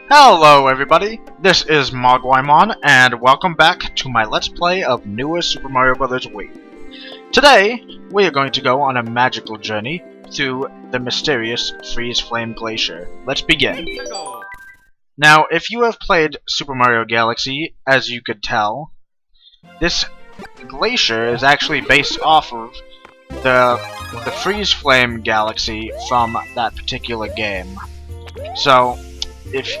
Hello everybody, this is Mogwaimon, and welcome back to my Let's Play of newer Super Mario Bros. Wii. Today, we are going to go on a magical journey through the mysterious Freeze Flame Glacier. Let's begin. Now, if you have played Super Mario Galaxy, as you could tell, this glacier is actually based off of the Freeze Flame Galaxy from that particular game. So, if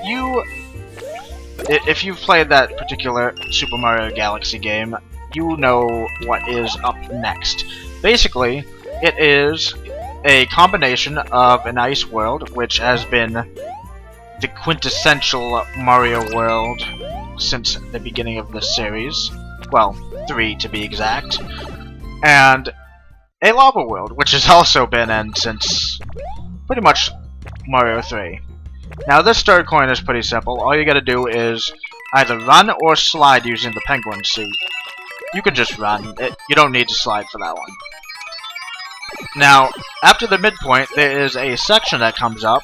you've played that particular Super Mario Galaxy game, you know what is up next. Basically, it is a combination of an ice world, which has been the quintessential Mario world since the beginning of the series. Well, 3 to be exact. And a lava world, which has also been in since pretty much Mario 3. Now this third coin is pretty simple. All you gotta do is either run or slide using the penguin suit. You can just run. You don't need to slide for that one. Now, after the midpoint, there is a section that comes up.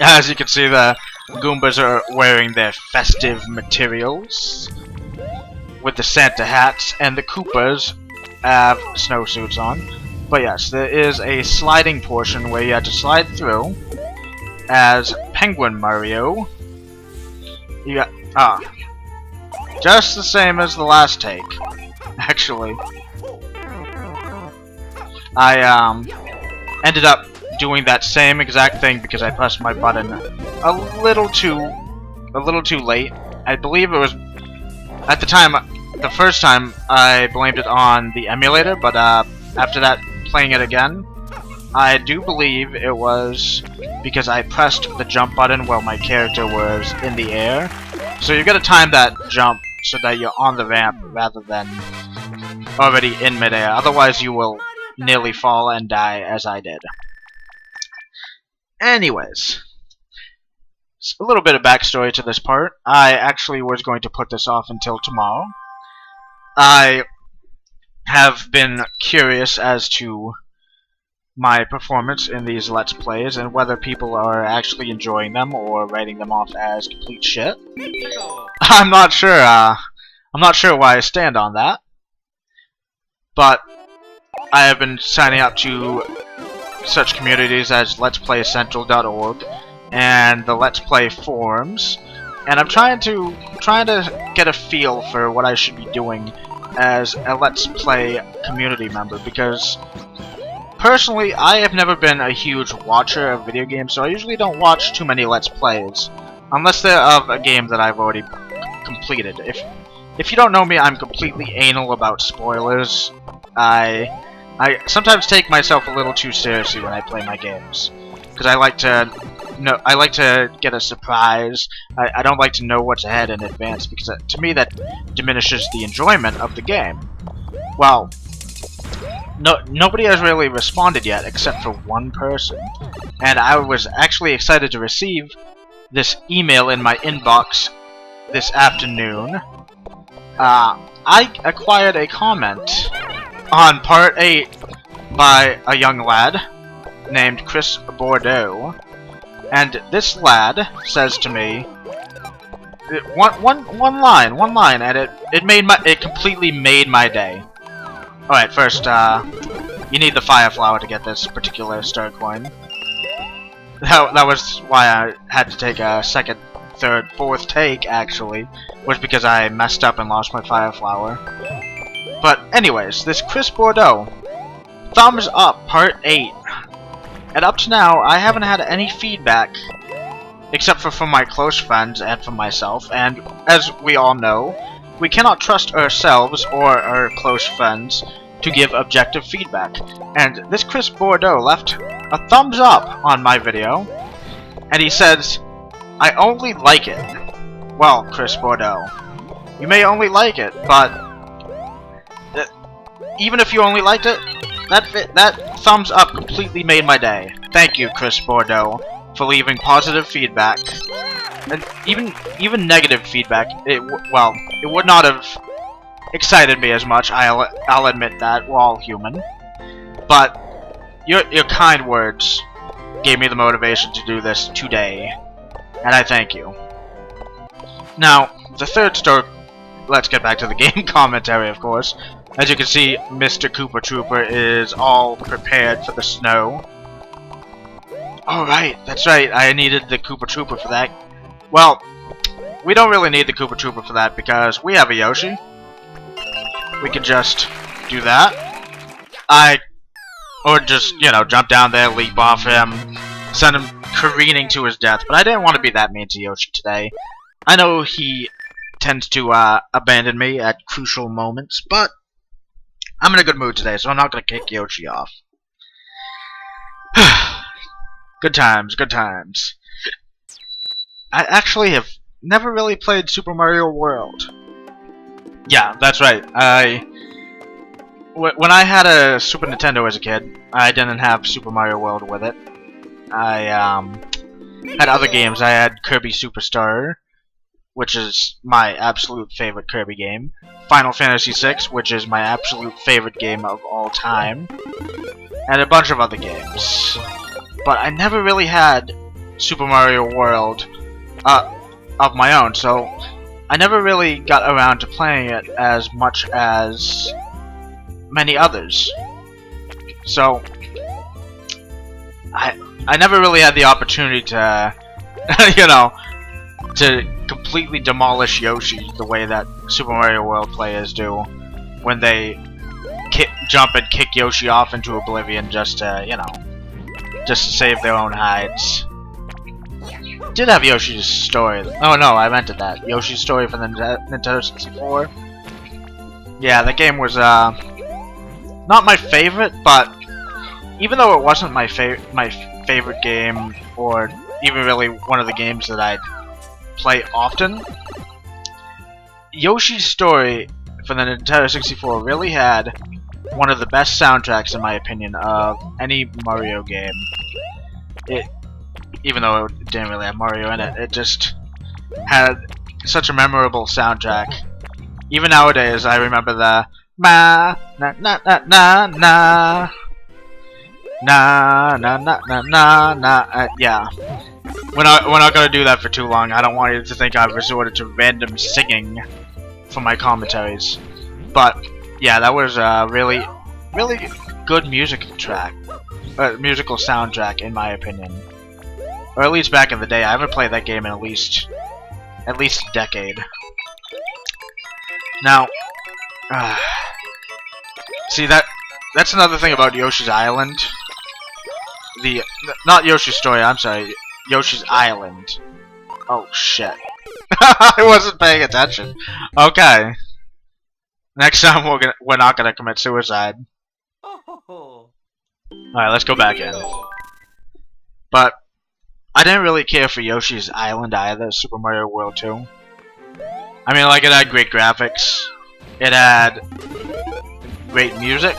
As you can see, the Goombas are wearing their festive materials with the Santa hats, and the Koopas have snowsuits on. But yes, there is a sliding portion where you have to slide through as Penguin Mario. You got just the same as the last take. Actually, I ended up doing that same exact thing because I pressed my button a little too late. I believe it was at the time, the first time I blamed it on the emulator, but after that, playing it again, I do believe it was because I pressed the jump button while my character was in the air. So you gotta time that jump so that you're on the ramp rather than already in midair. Otherwise you will nearly fall and die as I did. Anyways, a little bit of backstory to this part. I actually was going to put this off until tomorrow. I have been curious as to my performance in these Let's Plays and whether people are actually enjoying them or writing them off as complete shit. I'm not sure where I stand on that. But I have been signing up to such communities as letsplayscentral.org and the Let's Play forums, and I'm trying to get a feel for what I should be doing as a Let's Play community member, because personally, I have never been a huge watcher of video games, so I usually don't watch too many Let's Plays, unless they're of a game that I've already completed. If you don't know me, I'm completely anal about spoilers. I sometimes take myself a little too seriously when I play my games, because I like to get a surprise. I don't like to know what's ahead in advance, because to me that diminishes the enjoyment of the game. Well, nobody has really responded yet, except for one person. And I was actually excited to receive this email in my inbox this afternoon. I acquired a comment on Part 8 by a young lad named Chris Bordeaux. And this lad says to me, one line, and it completely made my day. Alright, first, you need the Fire Flower to get this particular star coin. That was why I had to take a second, third, fourth take, actually, was because I messed up and lost my Fire Flower. But anyways, this Chris Bordeaux, thumbs up Part 8. And up to now, I haven't had any feedback, except for from my close friends and from myself, and as we all know, we cannot trust ourselves or our close friends to give objective feedback. And this Chris Bordeaux left a thumbs up on my video, and he says, "I only like it." Well, Chris Bordeaux, you may only like it, but even if you only liked it, that thumbs up completely made my day. Thank you, Chris Bordeaux, for leaving positive feedback. And even negative feedback, it would not have excited me as much. I'll admit that, we're all human. But your kind words gave me the motivation to do this today. and I thank you. Now, the third story... Let's get back to the game commentary, of course. As you can see, Mr. Koopa Trooper is all prepared for the snow. Oh, right, that's right, I needed the Koopa Trooper for that. Well, we don't really need the Koopa Trooper for that because we have a Yoshi. We can just do that. Or just, you know, jump down there, leap off him, send him careening to his death. But I didn't want to be that mean to Yoshi today. I know he tends to abandon me at crucial moments, but I'm in a good mood today, so I'm not going to kick Yoshi off. Good times, good times. I actually have never really played Super Mario World. Yeah, that's right. When I had a Super Nintendo as a kid, I didn't have Super Mario World with it. I had other games. I had Kirby Superstar, which is my absolute favorite Kirby game. Final Fantasy VI, which is my absolute favorite game of all time. And a bunch of other games. But I never really had Super Mario World of my own, so I never really got around to playing it as much as many others. So I never really had the opportunity to you know, to completely demolish Yoshi the way that Super Mario World players do when they jump and kick Yoshi off into oblivion just to, you know, just to save their own hides. Did have Yoshi's Story. Oh no, I meant that. Yoshi's Story for the Nintendo 64. Yeah, that game was not my favorite, but even though it wasn't my favorite game, or even really one of the games that I'd play often, Yoshi's Story for the Nintendo 64 really had one of the best soundtracks, in my opinion, of any Mario game. Even though it didn't really have Mario in it, it just had such a memorable soundtrack. Even nowadays, I remember the ma na na na na na na na na na na na. Yeah, we're not gonna do that for too long. I don't want you to think I've resorted to random singing for my commentaries. But yeah, that was a really good musical soundtrack, in my opinion. Or at least back in the day. I haven't played that game in at least a decade. Now, see, that's another thing about Yoshi's Island. Not Yoshi's Story, I'm sorry, Yoshi's Island. Oh shit. I wasn't paying attention. Okay. Next time we're not gonna commit suicide. Alright, let's go back in. But I didn't really care for Yoshi's Island either, Super Mario World 2. I mean, like, it had great graphics, it had great music,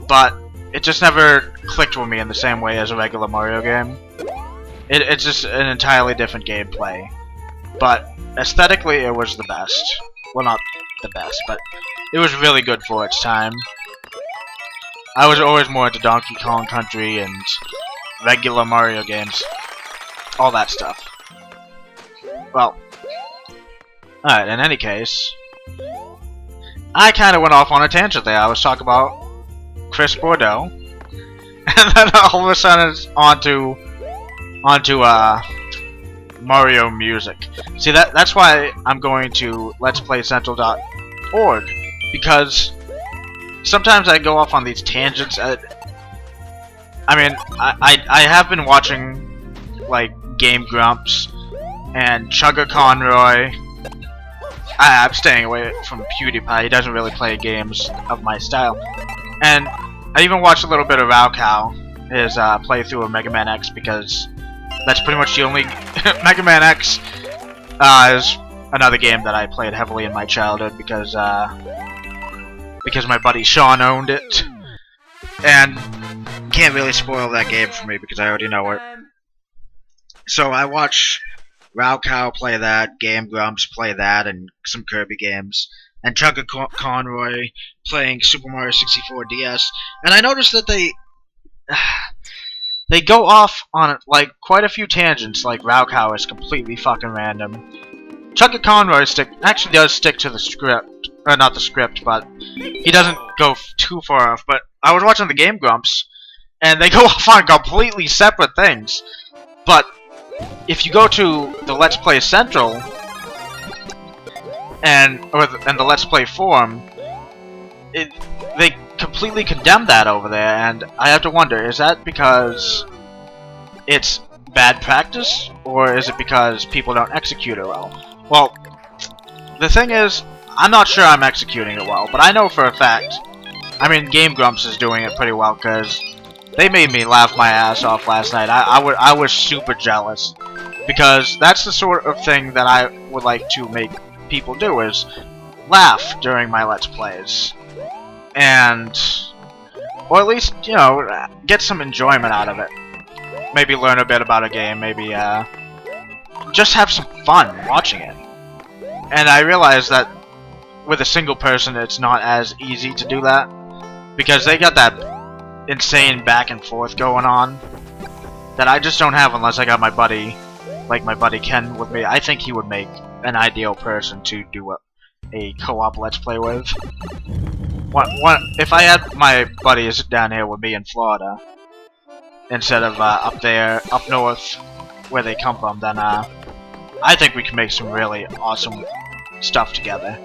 but it just never clicked with me in the same way as a regular Mario game. It's just an entirely different gameplay. But aesthetically, it was the best. Well, not the best, but it was really good for its time. I was always more into Donkey Kong Country and regular Mario games. All that stuff. Well, alright, in any case, I kind of went off on a tangent there. I was talking about Chris Bordeaux, and then all of a sudden it's onto Mario music. See, that's why I'm going to Let's Play Central.org, because sometimes I go off on these tangents. I mean, I have been watching, like, Game Grumps and Chugga Conroy. I'm staying away from PewDiePie. He doesn't really play games of my style. And I even watched a little bit of Raocow, his playthrough of Mega Man X, because that's pretty much the only... Mega Man X is another game that I played heavily in my childhood because my buddy Sean owned it. And can't really spoil that game for me because I already know it. So I watch Raocow play that, Game Grumps play that, and some Kirby games, and Chugga Conroy playing Super Mario 64 DS, and I noticed that they go off on like quite a few tangents. Like Raukau is completely fucking random. Chucky Conroy actually does stick to the script, or not the script, but he doesn't go too far off. But I was watching the Game Grumps, and they go off on completely separate things. But if you go to the Let's Play Central and the Let's Play forum, they completely condemn that over there, and I have to wonder, is that because it's bad practice, or is it because people don't execute it well? Well, the thing is, I'm not sure I'm executing it well, but I know for a fact, I mean, Game Grumps is doing it pretty well, because they made me laugh my ass off last night. I was super jealous, because that's the sort of thing that I would like to make people do, is laugh during my Let's Plays. And, or at least, you know, get some enjoyment out of it. Maybe learn a bit about a game, maybe, just have some fun watching it. And I realize that with a single person, it's not as easy to do that, because they got that insane back and forth going on that I just don't have unless I got my buddy, like my buddy Ken with me. I think he would make an ideal person to do a co-op Let's Play with. If I had my buddies down here with me in Florida, instead of up north, where they come from, then I think we can make some really awesome stuff together.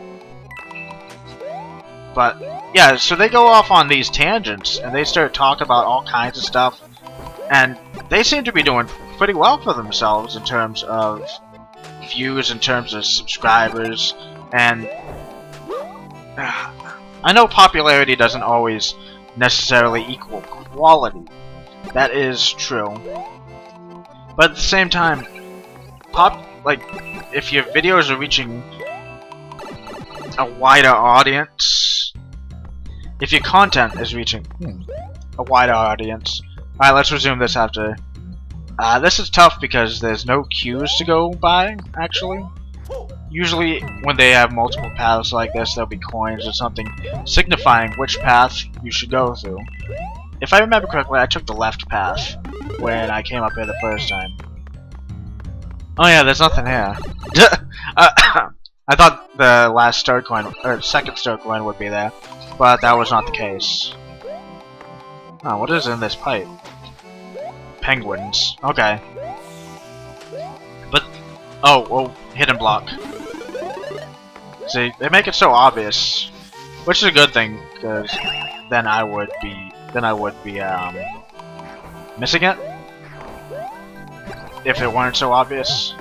But yeah, so they go off on these tangents, and they start talking about all kinds of stuff, and they seem to be doing pretty well for themselves in terms of views, in terms of subscribers, and I know popularity doesn't always necessarily equal quality. That is true. But at the same time, if your videos are reaching a wider audience, if your content is reaching a wider audience. Alright, let's resume this after. This is tough because there's no cues to go by, actually. Usually, when they have multiple paths like this, there'll be coins or something signifying which path you should go through. If I remember correctly, I took the left path when I came up here the first time. Oh yeah, there's nothing here. I thought the last star coin, or second star coin would be there, but that was not the case. Oh, what is in this pipe? Penguins. Okay. But, oh, hidden block. See, they make it so obvious, which is a good thing, because then I would be missing it if it weren't so obvious.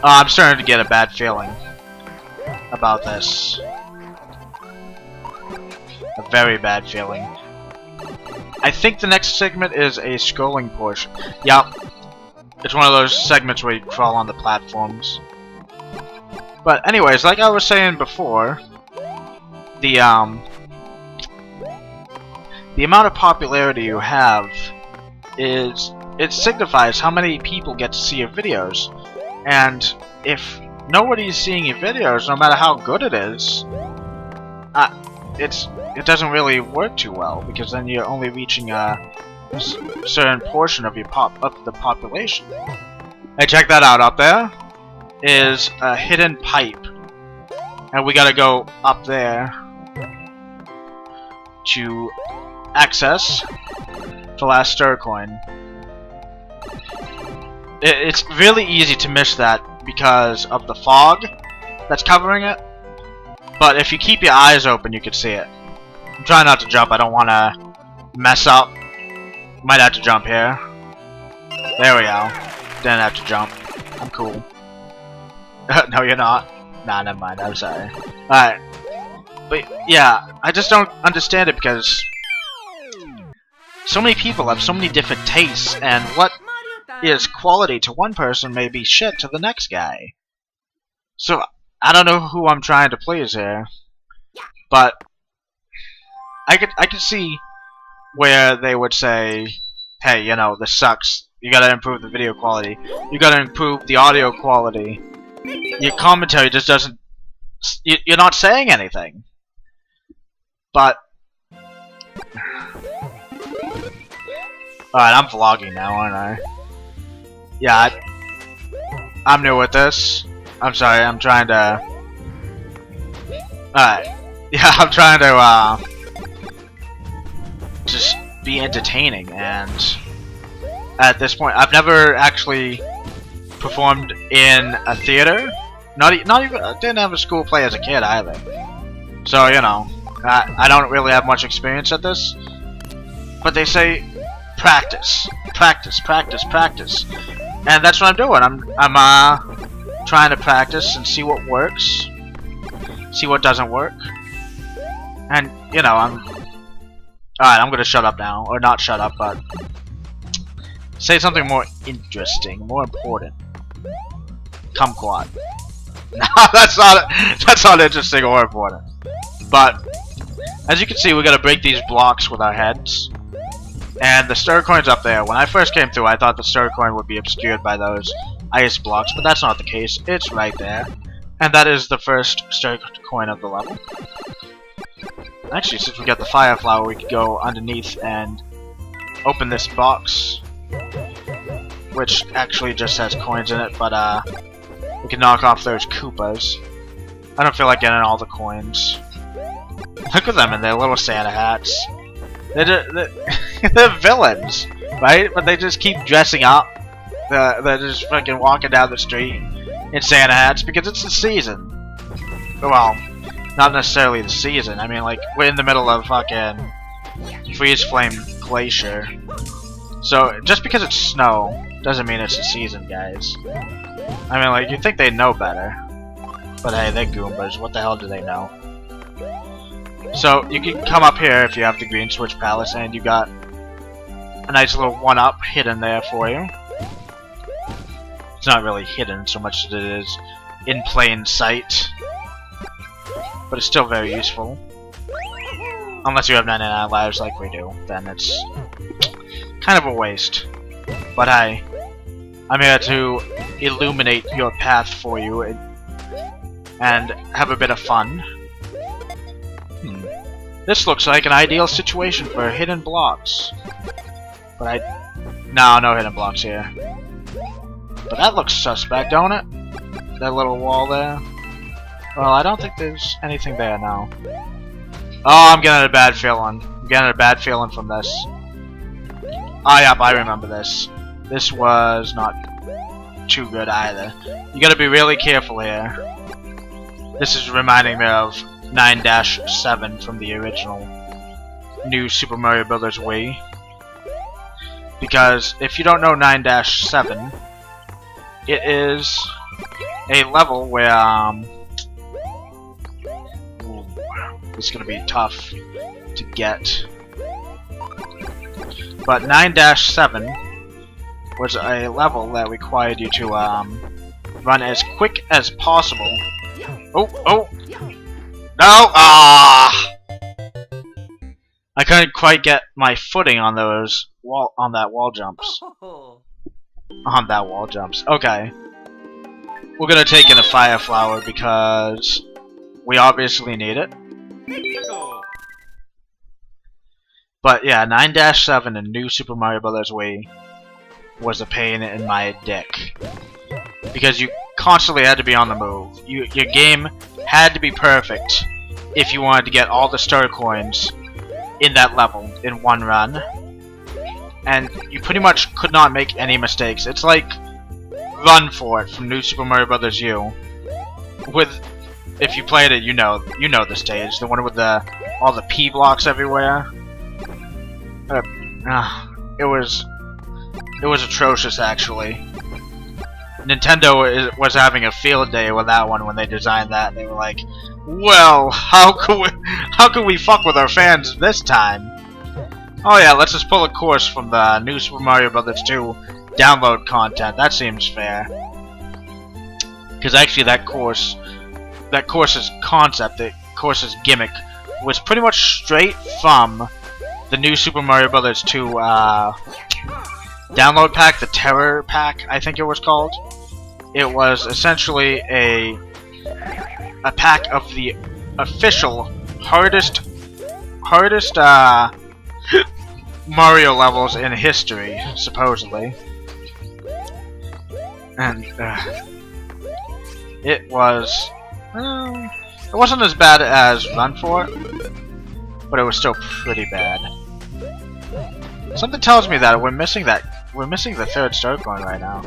I'm starting to get a bad feeling about this. A very bad feeling. I think the next segment is a scrolling portion. Yeah, it's one of those segments where you crawl on the platforms. But anyways, like I was saying before, the amount of popularity you have it signifies how many people get to see your videos. And if nobody's seeing your videos, no matter how good it is, it doesn't really work too well, because then you're only reaching a certain portion of the population. Hey, check that out! Up there is a hidden pipe, and we gotta go up there to access the last star coin. It's really easy to miss that because of the fog that's covering it, but if you keep your eyes open, you can see it. I'm trying not to jump. I don't want to mess up. Might have to jump here. There we go. Didn't have to jump. I'm cool. No, you're not. Nah, never mind. I'm sorry. Alright. But yeah, I just don't understand it because so many people have so many different tastes, and what is quality to one person may be shit to the next guy. So I don't know who I'm trying to please here, but I could see where they would say, hey, you know, this sucks. You gotta improve the video quality. You gotta improve the audio quality. Your commentary just doesn't... You're not saying anything. But Alright, I'm vlogging now, aren't I? Yeah, I'm new with this. I'm sorry, I'm trying to... Alright. Yeah, I'm trying to, just be entertaining, and... At this point, I've never actually performed in a theater. Not even, I didn't have a school play as a kid either. So, you know, I don't really have much experience at this. But they say, practice, practice, practice, practice. And that's what I'm doing. I'm trying to practice and see what works. See what doesn't work. And, you know, alright, I'm gonna shut up now. Or not shut up, but... say something more interesting, more important. Kumquat. No, that's not interesting or important. But as you can see, we gotta break these blocks with our heads. And the star coin's up there. When I first came through, I thought the star coin would be obscured by those ice blocks, but that's not the case. It's right there. And that is the first star coin of the level. Actually, since we got the fire flower, we could go underneath and open this box, which actually just has coins in it, but we can knock off those Koopas. I don't feel like getting all the coins. Look at them in their little Santa hats. They're villains, right? But they just keep dressing up. They're just fucking walking down the street in Santa hats because it's the season. Well, not necessarily the season. I mean, like, we're in the middle of fucking freeze flame glacier. So, just because it's snow doesn't mean it's the season, guys. I mean, like, you'd think they'd know better. But hey, they're Goombas. What the hell do they know? So, you can come up here if you have the Green Switch Palace, and you got a nice little 1-up hidden there for you. It's not really hidden so much as it is in plain sight. But it's still very useful. Unless you have 99 lives like we do, then it's kind of a waste. But hey, I'm here to illuminate your path for you and have a bit of fun. This looks like an ideal situation for hidden blocks. But no hidden blocks here. But that looks suspect, don't it? That little wall there. Well, I don't think there's anything there now. Oh, I'm getting a bad feeling. I'm getting a bad feeling from this. Oh, yep, I remember this. This was not too good either. You gotta be really careful here. This is reminding me of 9-7 from the original New Super Mario Bros. Wii. Because if you don't know 9-7, it is a level where it's gonna be tough to get. But 9-7 was a level that required you to run as quick as possible. Oh! No! Ah! I couldn't quite get my footing on those that wall jumps. On that wall jumps. Okay. We're gonna take in a fire flower because we obviously need it. But yeah, 9-7 in New Super Mario Bros. Wii was a pain in my dick. Because you constantly had to be on the move. Your game had to be perfect if you wanted to get all the star coins in that level in one run. And you pretty much could not make any mistakes. It's like Run For It from New Super Mario Bros. U. If you played it, you know the stage, the one with all the P blocks everywhere. It was atrocious, actually. Nintendo was having a field day with that one when they designed that. They were like, "Well, how could we fuck with our fans this time? Oh yeah, let's just pull a course from the New Super Mario Bros. 2 download content. That seems fair." Because actually, that course's concept, the course's gimmick, was pretty much straight from the New Super Mario Bros. 2 download pack, the Terror Pack, I think it was called. It was essentially a pack of the official hardest Mario levels in history, supposedly. And it was, it wasn't as bad as Run For It, but it was still pretty bad. Something tells me that we're missing the third star coin right now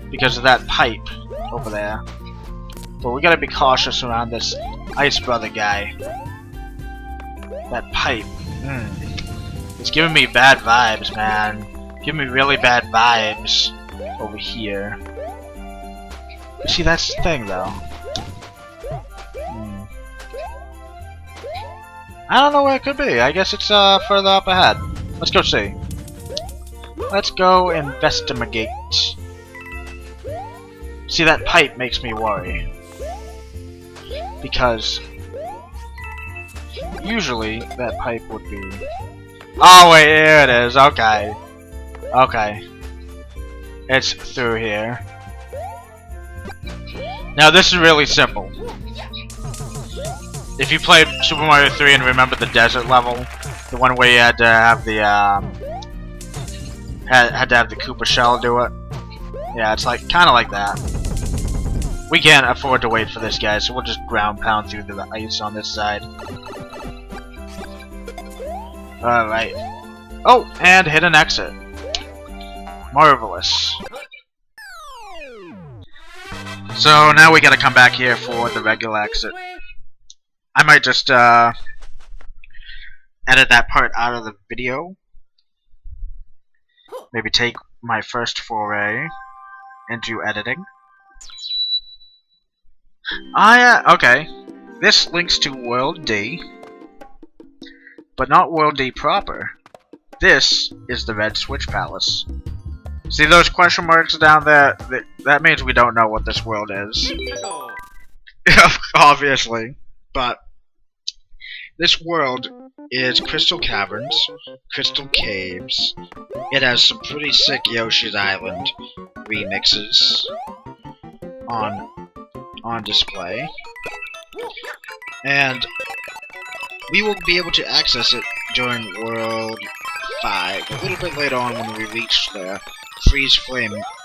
because of that pipe over there. But we gotta be cautious around this Ice Brother guy. That pipe, it's giving me bad vibes, man. Giving me really bad vibes over here. See, that's the thing, though. I don't know where it could be. I guess it's further up ahead. Let's go see. Let's go investigate. See, that pipe makes me worry. Because usually that pipe would be... Oh wait, here it is. Okay. Okay. It's through here. Now this is really simple. If you played Super Mario 3 and remember the desert level, the one where you had to have the had to have the Koopa shell do it. Yeah, it's like kind of like that. We can't afford to wait for this guy, so we'll just ground pound through the ice on this side. Alright. Oh, and hit an exit. Marvelous. So now we gotta come back here for the regular exit. I might just edit that part out of the video. Maybe take my first foray into editing. Okay. This links to World D, but not World D proper. This is the Red Switch Palace. See those question marks down there? That means we don't know what this world is. Obviously. But this world is Crystal Caverns, Crystal Caves. It has some pretty sick Yoshi's Island remixes on display. And we will be able to access it during World 5, a little bit later on when we reach the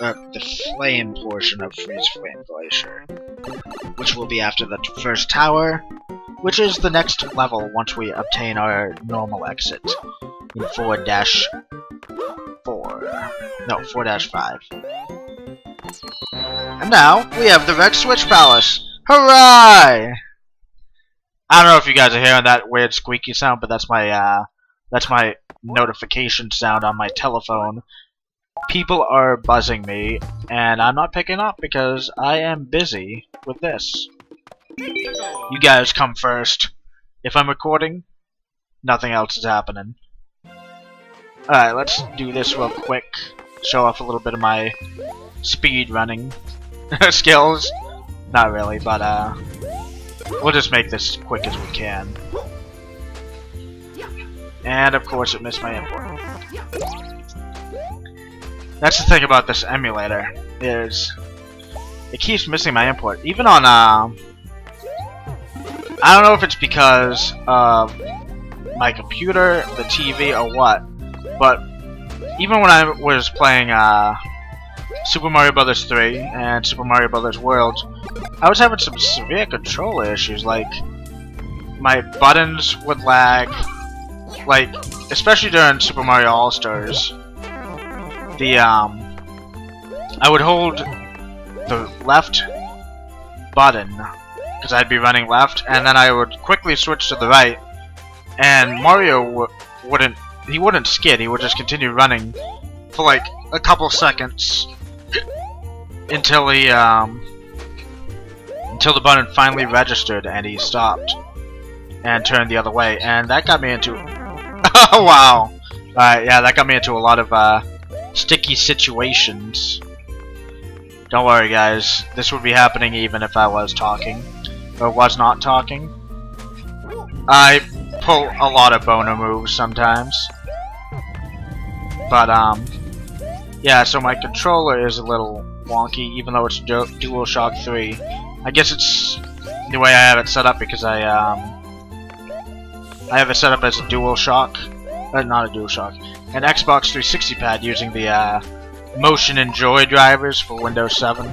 the flame portion of Freeze Flame Glacier, which will be after the first tower, which is the next level once we obtain our normal exit in 4-4. No, 4-5. And now we have the Red Switch Palace. Hooray! I don't know if you guys are hearing that weird squeaky sound, but that's my notification sound on my telephone. People are buzzing me, and I'm not picking up because I am busy with this. You guys come first. If I'm recording, nothing else is happening. Alright, let's do this real quick. Show off a little bit of my speed running skills. Not really, but we'll just make this as quick as we can. And of course it missed my import. That's the thing about this emulator, is it keeps missing my import. Even on I don't know if it's because of my computer, the TV, or what, but even when I was playing Super Mario Bros. 3 and Super Mario Bros. World, I was having some severe controller issues. Like, my buttons would lag, like, especially during Super Mario All-Stars. I would hold the left button because I'd be running left, and then I would quickly switch to the right, and Mario wouldn't skid. He would just continue running for like a couple seconds until the button finally registered and he stopped and turned the other way, and that got me into oh wow, yeah, that got me into a lot of sticky situations. Don't worry guys, this would be happening even if I was talking, or was not talking. I pull a lot of boner moves sometimes. But yeah, so my controller is a little wonky even though it's DualShock 3. I guess it's the way I have it set up because I have it set up as a DualShock not a DualShock, an Xbox 360 pad using the Motion and Joy drivers for Windows 7.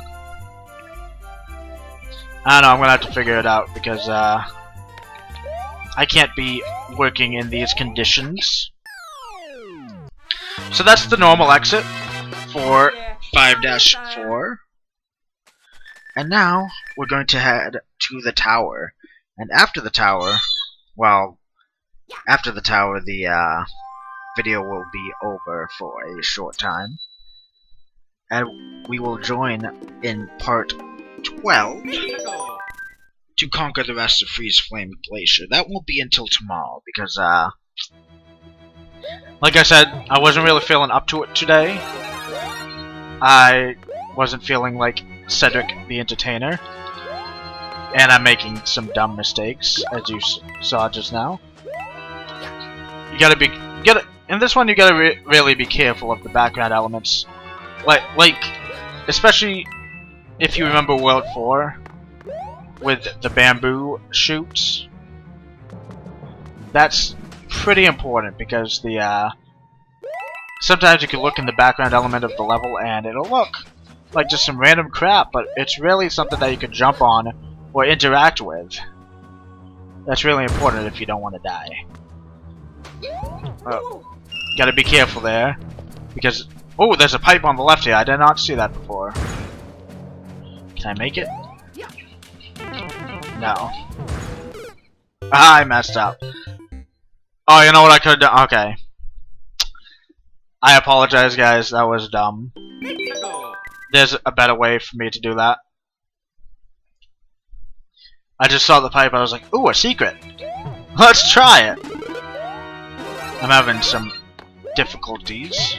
I don't know, I'm gonna have to figure it out because I can't be working in these conditions. So that's the normal exit for 5-4. And now we're going to head to the tower. And after the tower, well, after the tower, the video will be over for a short time. And we will join in part 12 to conquer the rest of Freeze Flame Glacier. That won't be until tomorrow because, like I said, I wasn't really feeling up to it today. I wasn't feeling like Cedric the Entertainer. And I'm making some dumb mistakes, as you saw just now. You gotta in this one you gotta really be careful of the background elements. Like, especially if you remember World 4 with the bamboo shoots. That's pretty important because the sometimes you can look in the background element of the level and it'll look like just some random crap, but it's really something that you can jump on or interact with. That's really important if you don't want to die. Gotta be careful there, because oh, there's a pipe on the left here. I did not see that before. Can I make it? No. Ah, I messed up. Oh, you know what I could have done? Okay. I apologize, guys. That was dumb. There's a better way for me to do that. I just saw the pipe, I was like, ooh, a secret! Let's try it! I'm having some difficulties.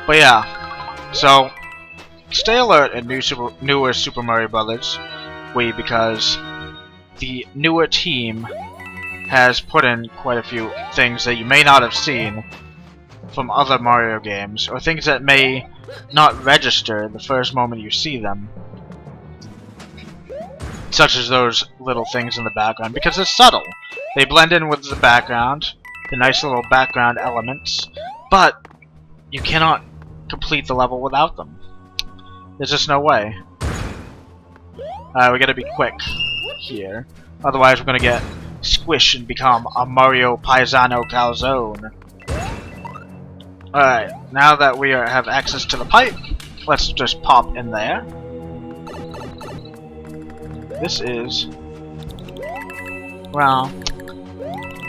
But yeah, so stay alert in newer Super Mario Brothers Wii because the newer team has put in quite a few things that you may not have seen from other Mario games, or things that may not register the first moment you see them. Such as those little things in the background, because it's subtle. They blend in with the background, the nice little background elements, but you cannot complete the level without them. There's just no way. We gotta be quick here, otherwise we're gonna get squished and become a Mario Paisano calzone. Alright, now that we have access to the pipe, let's just pop in there. This is, well,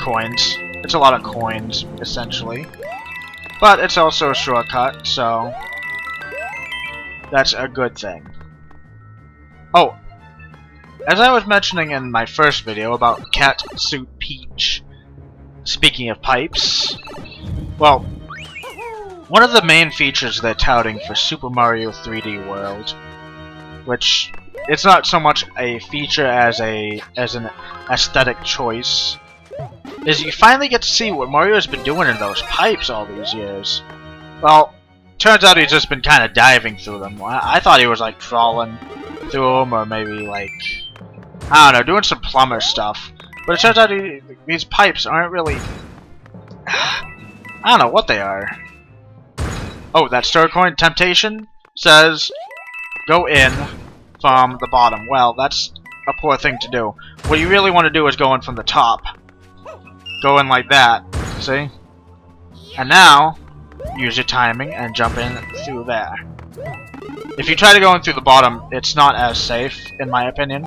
coins. It's a lot of coins, essentially. But it's also a shortcut, so that's a good thing. Oh, as I was mentioning in my first video about Cat Suit Peach, speaking of pipes, well, one of the main features they're touting for Super Mario 3D World, which it's not so much a feature as an aesthetic choice, is you finally get to see what Mario's been doing in those pipes all these years. Well, turns out he's just been kind of diving through them. I thought he was like crawling through them, or maybe like, I don't know, doing some plumber stuff. But it turns out these pipes aren't really, I don't know what they are. Oh, that star coin temptation says go in from the bottom. Well, that's a poor thing to do. What you really want to do is go in from the top. Go in like that, see? And now, use your timing and jump in through there. If you try to go in through the bottom, it's not as safe, in my opinion.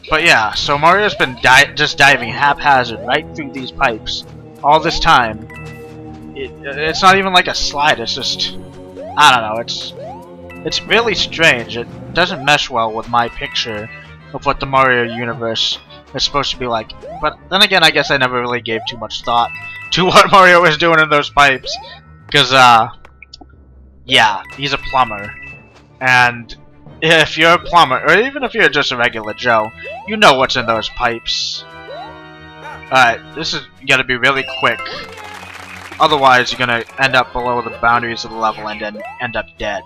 But yeah, so Mario's been just diving haphazard right through these pipes all this time. It's not even like a slide, it's just, I don't know, it's really strange. It doesn't mesh well with my picture of what the Mario universe is supposed to be like. But then again, I guess I never really gave too much thought to what Mario was doing in those pipes. Because, yeah, he's a plumber. And if you're a plumber, or even if you're just a regular Joe, you know what's in those pipes. Alright, you gotta be really quick. Otherwise, you're gonna end up below the boundaries of the level and then end up dead.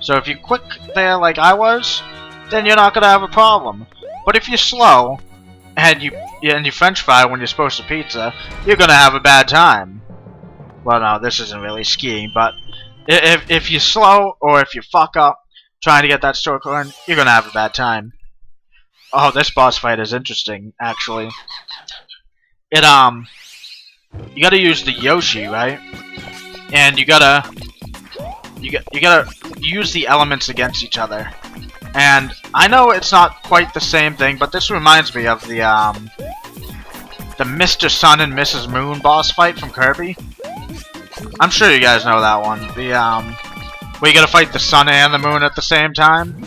So if you're quick there like I was, then you're not gonna have a problem. But if you're slow, and you French fry when you're supposed to pizza, you're gonna have a bad time. Well, no, this isn't really skiing, but if you're slow or if you fuck up trying to get that store coin, you're gonna have a bad time. Oh, this boss fight is interesting, actually. You gotta use the Yoshi, right? And you gotta use the elements against each other. And I know it's not quite the same thing, but this reminds me of the Mr. Sun and Mrs. Moon boss fight from Kirby. I'm sure you guys know that one. The where you gotta fight the sun and the moon at the same time.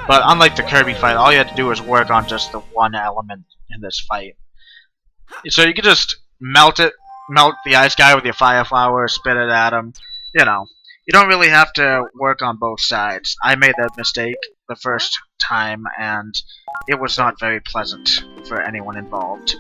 But unlike the Kirby fight, all you had to do was work on just the one element in this fight. So you could just melt the ice guy with your fire flower, spit it at him. You know, you don't really have to work on both sides. I made that mistake the first time, and it was not very pleasant for anyone involved.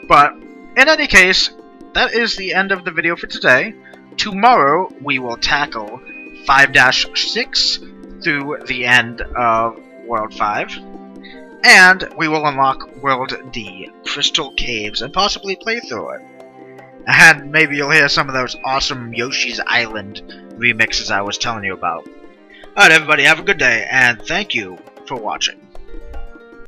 But in any case, that is the end of the video for today. Tomorrow we will tackle 5-6 through the end of World 5. And we will unlock World D, Crystal Caves, and possibly play through it. And maybe you'll hear some of those awesome Yoshi's Island remixes I was telling you about. Alright everybody, have a good day, and thank you for watching.